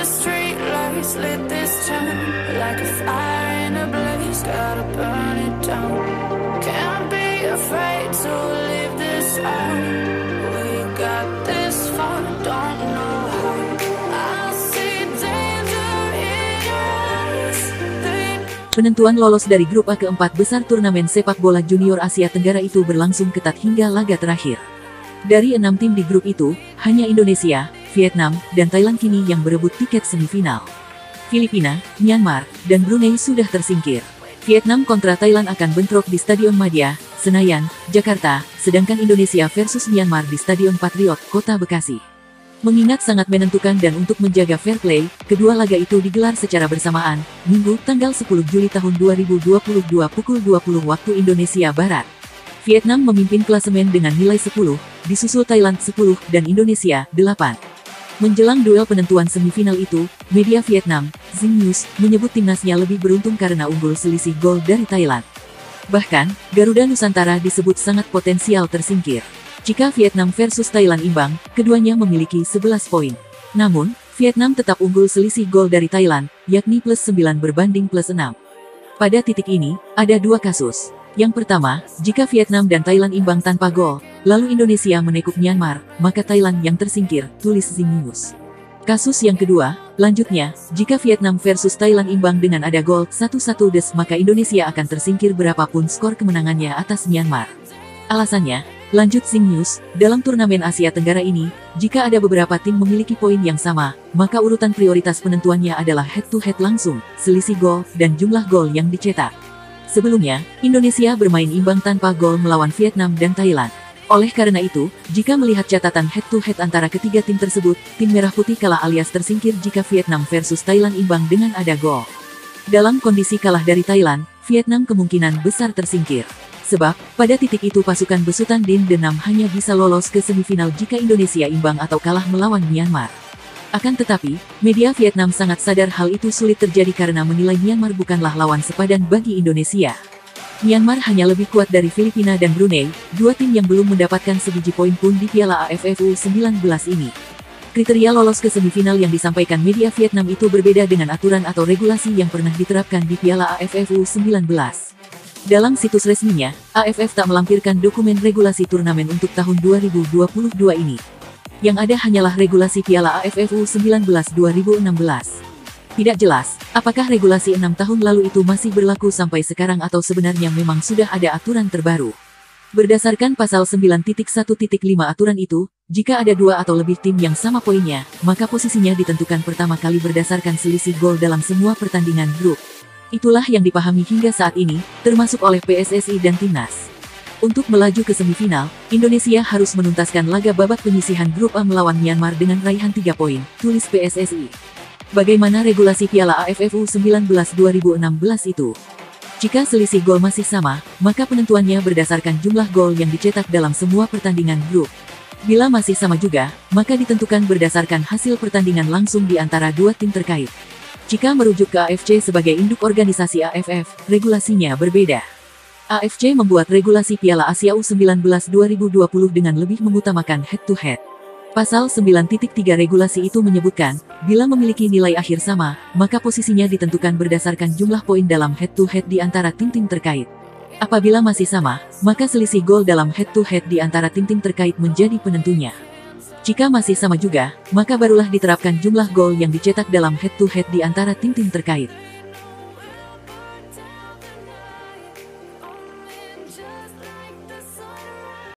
street lights lit this town like a fire in a blaze, gotta burn it down. Can't be afraid to leave this out. We got this far, don't know how. I see danger in your eyes. Penentuan lolos dari grup A keempat besar turnamen sepak bola junior Asia Tenggara itu berlangsung ketat hingga laga terakhir. Dari 6 tim di grup itu, hanya Indonesia, Vietnam, dan Thailand kini yang berebut tiket semifinal. Filipina, Myanmar, dan Brunei sudah tersingkir. Vietnam kontra Thailand akan bentrok di Stadion Madia, Senayan, Jakarta, sedangkan Indonesia versus Myanmar di Stadion Patriot, Kota Bekasi. Mengingat sangat menentukan dan untuk menjaga fair play, kedua laga itu digelar secara bersamaan, Minggu, tanggal 10 Juli tahun 2022 pukul 20 waktu Indonesia Barat. Vietnam memimpin klasemen dengan nilai 10, disusul Thailand 10, dan Indonesia 8. Menjelang duel penentuan semifinal itu, media Vietnam, Zing News, menyebut timnasnya lebih beruntung karena unggul selisih gol dari Thailand. Bahkan, Garuda Nusantara disebut sangat potensial tersingkir. Jika Vietnam versus Thailand imbang, keduanya memiliki 11 poin. Namun, Vietnam tetap unggul selisih gol dari Thailand, yakni plus 9 berbanding plus 6. Pada titik ini, ada dua kasus. Yang pertama, jika Vietnam dan Thailand imbang tanpa gol, lalu Indonesia menekuk Myanmar, maka Thailand yang tersingkir, tulis Zing News. Kasus yang kedua, lanjutnya, jika Vietnam versus Thailand imbang dengan ada gol 1-1 maka Indonesia akan tersingkir berapapun skor kemenangannya atas Myanmar. Alasannya, lanjut Zing News, dalam turnamen Asia Tenggara ini, jika ada beberapa tim memiliki poin yang sama, maka urutan prioritas penentuannya adalah head-to-head langsung, selisih gol, dan jumlah gol yang dicetak. Sebelumnya, Indonesia bermain imbang tanpa gol melawan Vietnam dan Thailand. Oleh karena itu, jika melihat catatan head-to-head antara ketiga tim tersebut, tim Merah Putih kalah alias tersingkir jika Vietnam versus Thailand imbang dengan ada gol. Dalam kondisi kalah dari Thailand, Vietnam kemungkinan besar tersingkir. Sebab, pada titik itu pasukan besutan Din Denam hanya bisa lolos ke semifinal jika Indonesia imbang atau kalah melawan Myanmar. Akan tetapi, media Vietnam sangat sadar hal itu sulit terjadi karena menilai Myanmar bukanlah lawan sepadan bagi Indonesia. Myanmar hanya lebih kuat dari Filipina dan Brunei, dua tim yang belum mendapatkan sebiji poin pun di Piala AFF U19 ini. Kriteria lolos ke semifinal yang disampaikan media Vietnam itu berbeda dengan aturan atau regulasi yang pernah diterapkan di Piala AFF U19. Dalam situs resminya, AFF tak melampirkan dokumen regulasi turnamen untuk tahun 2022 ini. Yang ada hanyalah regulasi Piala AFF U19 2016. Tidak jelas, apakah regulasi 6 tahun lalu itu masih berlaku sampai sekarang atau sebenarnya memang sudah ada aturan terbaru. Berdasarkan pasal 9.1.5 aturan itu, jika ada dua atau lebih tim yang sama poinnya, maka posisinya ditentukan pertama kali berdasarkan selisih gol dalam semua pertandingan grup. Itulah yang dipahami hingga saat ini, termasuk oleh PSSI dan Timnas. Untuk melaju ke semifinal, Indonesia harus menuntaskan laga babak penyisihan grup A melawan Myanmar dengan raihan 3 poin, tulis PSSI. Bagaimana regulasi Piala AFF U19 2016 itu? Jika selisih gol masih sama, maka penentuannya berdasarkan jumlah gol yang dicetak dalam semua pertandingan grup. Bila masih sama juga, maka ditentukan berdasarkan hasil pertandingan langsung di antara dua tim terkait. Jika merujuk ke AFC sebagai induk organisasi AFF, regulasinya berbeda. AFC membuat regulasi Piala Asia U19 2020 dengan lebih mengutamakan head-to-head. Pasal 9.3 regulasi itu menyebutkan, bila memiliki nilai akhir sama, maka posisinya ditentukan berdasarkan jumlah poin dalam head-to-head di antara tim-tim terkait. Apabila masih sama, maka selisih gol dalam head-to-head di antara tim-tim terkait menjadi penentunya. Jika masih sama juga, maka barulah diterapkan jumlah gol yang dicetak dalam head-to-head di antara tim-tim terkait.